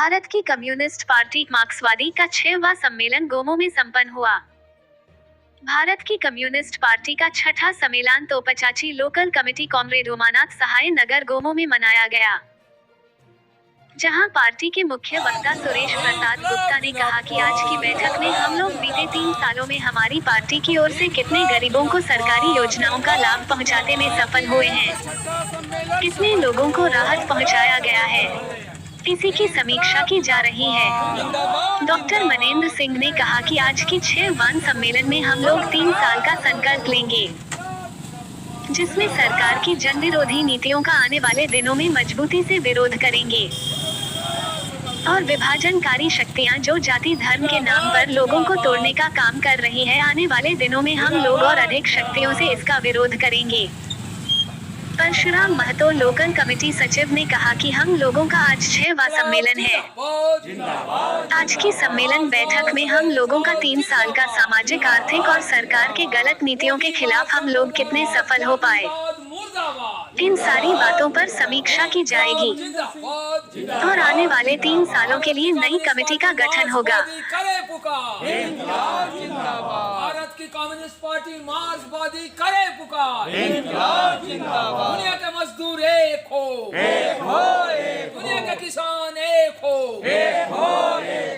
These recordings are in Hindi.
भारत की कम्युनिस्ट पार्टी मार्क्सवादी का 6वां सम्मेलन गोमो में संपन्न हुआ। भारत की कम्युनिस्ट पार्टी का 6ठा सम्मेलन तोपचाची लोकल कमेटी कॉमरेड उमानाथ सहाय नगर गोमो में मनाया गया, जहां पार्टी के मुख्य वक्ता सुरेश प्रसाद गुप्ता ने कहा कि आज की बैठक में हम लोग बीते 3 सालों में हमारी पार्टी की ओर से कितने गरीबों को सरकारी योजनाओं का लाभ पहुंचाने में सफल हुए हैं, कितने लोगों को राहत पहुंचाया गया है, इसी की समीक्षा की जा रही है। डॉक्टर मनेंद्र सिंह ने कहा कि आज की 6वां सम्मेलन में हम लोग 3 साल का संकल्प लेंगे, जिसमें सरकार की जन विरोधी नीतियों का आने वाले दिनों में मजबूती से विरोध करेंगे और विभाजनकारी शक्तियां जो जाति धर्म के नाम पर लोगों को तोड़ने का काम कर रही है, आने वाले दिनों में हम लोग और अधिक शक्तियों से इसका विरोध करेंगे। परशुराम महतो लोकल कमेटी सचिव ने कहा कि हम लोगों का आज 6वां सम्मेलन है। आज की सम्मेलन बैठक में हम लोगों का 3 साल का सामाजिक आर्थिक और सरकार के गलत नीतियों के खिलाफ हम लोग कितने सफल हो पाए, इन सारी बातों पर समीक्षा की जाएगी और आने वाले 3 सालों के लिए नई कमेटी का गठन होगा। भारत की कम्युनिस्ट पार्टी मार्क्सवादी करे पुकार, दुनिया के मजदूर एक हो, दुनिया के किसान एक हो,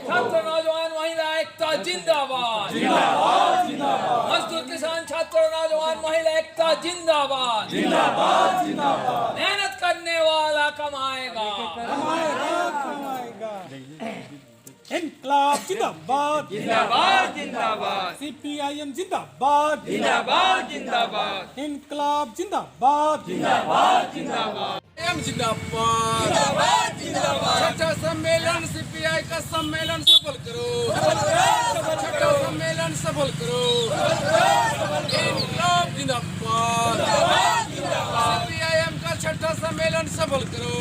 छात्र नौजवान महिला एकता जिंदाबाद, मजदूर किसान छात्र नौजवान महिला एकता जिंदाबाद, मेहनत करने वाला कमाएगा। इनकलाब जिंदाबाद जिंदाबाद जिंदाबाद, सीपीआईएम जिंदाबाद जिंदाबाद जिंदाबाद, इनकलाब जिंदाबाद जिंदाबाद जिंदाबाद, जिंदाबाद जिंदाबाद। छठा सम्मेलन सीपीआई का सम्मेलन सफल करो, छठा सम्मेलन सफल करो, इनकलाब जिंदाबाद, सीपीआईएम का छठा सम्मेलन सफल करो,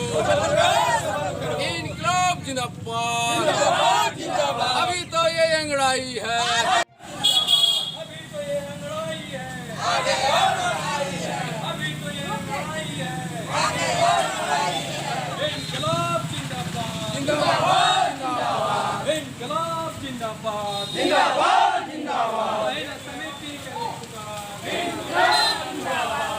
इनकलाब जिंदाबाद। अभी तो ये अंगड़ाई है, अभी तो ये अंगड़ाई है, अभी तो ये अंगड़ाई है, इनकलाब जिंदाबाद जिंदाबाद, इनकलाब जिंदाबाद जिंदाबाद जिंदाबाद, समिति करे पुकार, इनकलाब जिंदाबाद।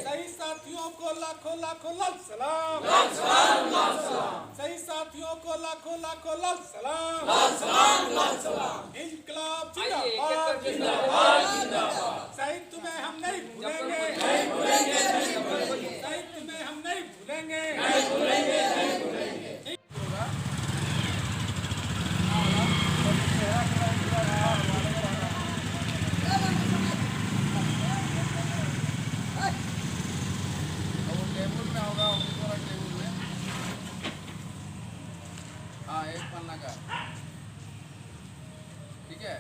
सही साथियों को लाखों लाखों लाल सलाम, सही साथियों को लाखों लाखों लाल सलाम, इनकलाब जिंदाबाद जिंदाबाद, साहित्य में हम नहीं भूलेंगे, साहित्य में हम नहीं भूलेंगे। एक पन्ना का, ठीक है।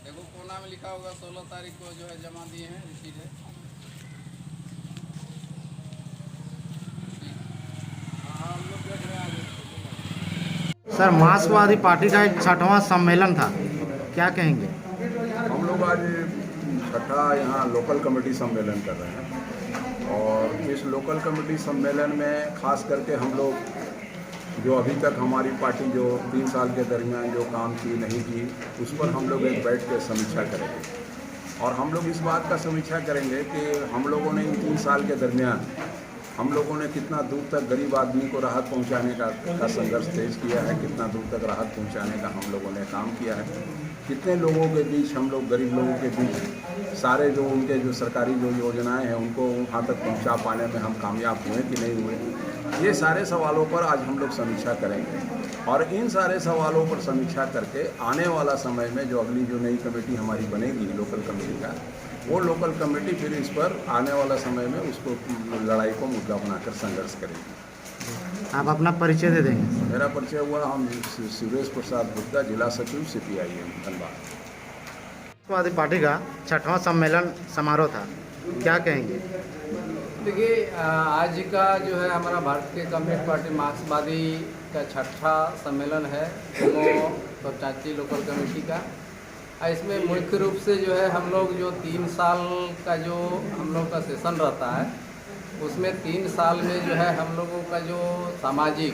देखो कोना में लिखा होगा 16 तारीख को जो है जमा दिए हैं, रिसीट है। सर, मार्क्सवादी पार्टी का 6वां सम्मेलन था, क्या कहेंगे? हम लोग आज छठा यहाँ लोकल कमेटी सम्मेलन कर रहे हैं और इस लोकल कमेटी सम्मेलन में खास करके हम लोग जो अभी तक हमारी पार्टी जो 3 साल के दरमियान जो काम की नहीं की, उस पर हम लोग एक बैठ के समीक्षा करेंगे और हम लोग इस बात का समीक्षा करेंगे कि हम लोगों ने इन 3 साल के दरमियान हम लोगों ने कितना दूर तक गरीब आदमी को राहत पहुंचाने का संघर्ष तेज किया है, कितना दूर तक राहत पहुंचाने का हम लोगों ने काम किया है, कितने लोगों के बीच हम लोग गरीब लोगों के बीच सारे जो उनके जो सरकारी जो योजनाएं हैं उनको वहाँ तक पहुँचा पाने में हम कामयाब हुए कि नहीं हुए, ये सारे सवालों पर आज हम लोग समीक्षा करेंगे और इन सारे सवालों पर समीक्षा करके आने वाला समय में जो अगली जो नई कमेटी हमारी बनेगी लोकल कमेटी का, वो लोकल कमेटी फिर इस पर आने वाला समय में उसको लड़ाई को मुद्दा बनाकर संघर्ष करेगी। आप अपना परिचय दे देंगे? मेरा परिचय हुआ, हम सुरेश प्रसाद गुप्ता, जिला सचिव सीपीआईएम धनबाद। मार्क्सवादी पार्टी का 6वां सम्मेलन समारोह था, क्या कहेंगे? देखिए, आज का जो है हमारा भारतीय कम्युनिस्ट पार्टी मार्क्सवादी का 6ठा सम्मेलन है, गोमो तोपचाची लोकल कमेटी का। इसमें मुख्य रूप से जो है हम लोग जो 3 साल का जो हम लोग का सेशन रहता है, उसमें 3 साल में जो है हम लोगों का जो सामाजिक,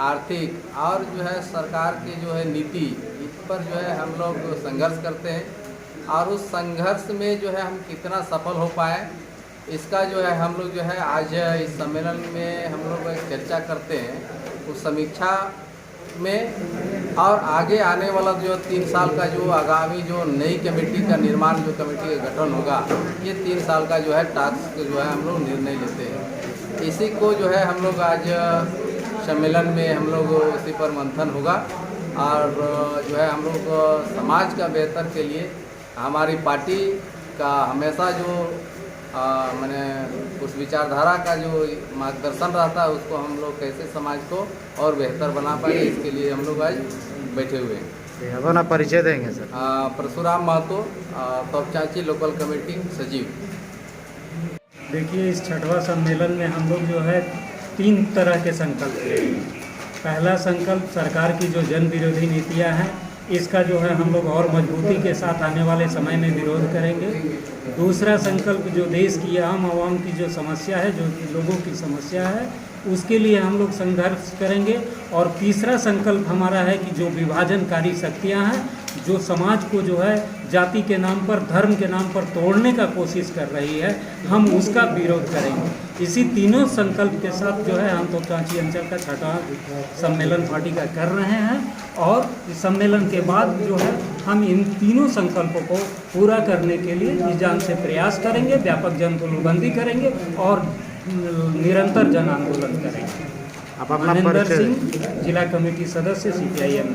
आर्थिक और जो है सरकार की जो है नीति, इस पर जो है हम लोग संघर्ष करते हैं और उस संघर्ष में जो है हम कितना सफल हो पाए, इसका जो है हम लोग जो है आज इस सम्मेलन में हम लोग एक चर्चा करते हैं। उस समीक्षा में और आगे आने वाला जो 3 साल का जो आगामी जो नई कमेटी का निर्माण, जो कमेटी का गठन होगा, ये 3 साल का जो है टास्क जो है हम लोग निर्णय लेते हैं। इसी को जो है हम लोग आज सम्मेलन में हम लोग इसी पर मंथन होगा और जो है हम लोग समाज का बेहतर के लिए हमारी पार्टी का हमेशा जो मैंने उस विचारधारा का जो मार्गदर्शन रहता है, उसको हम लोग कैसे समाज को और बेहतर बना पाए, इसके लिए हम लोग आज बैठे हुए हैं। अपना परिचय देंगे sir. Parshuram Mahato, Topchanchi local committee सचिव। देखिए, इस 6वां सम्मेलन में हम लोग जो है 3 तरह के संकल्प लेंगे। पहला संकल्प सरकार की जो जन विरोधी नीतियां हैं, इसका जो है हम लोग और मजबूती के साथ आने वाले समय में विरोध करेंगे। दूसरा संकल्प जो देश की आम आवाम की जो समस्या है, जो लोगों की समस्या है, उसके लिए हम लोग संघर्ष करेंगे। और तीसरा संकल्प हमारा है कि जो विभाजनकारी शक्तियां हैं, जो समाज को जो है जाति के नाम पर, धर्म के नाम पर तोड़ने का कोशिश कर रही है, हम उसका विरोध करेंगे। इसी तीनों संकल्प के साथ जो है हम तोपचांची अंचल का 6वां सम्मेलन पार्टी का कर रहे हैं और इस सम्मेलन के बाद जो है हम इन तीनों संकल्पों को पूरा करने के लिए जी जान से प्रयास करेंगे, व्यापक जन तुलबंदी करेंगे और निरंतर जन आंदोलन करेंगे। आप अपना महेंद्र परिचय सिंह, जिला कमेटी सदस्य, CPIM।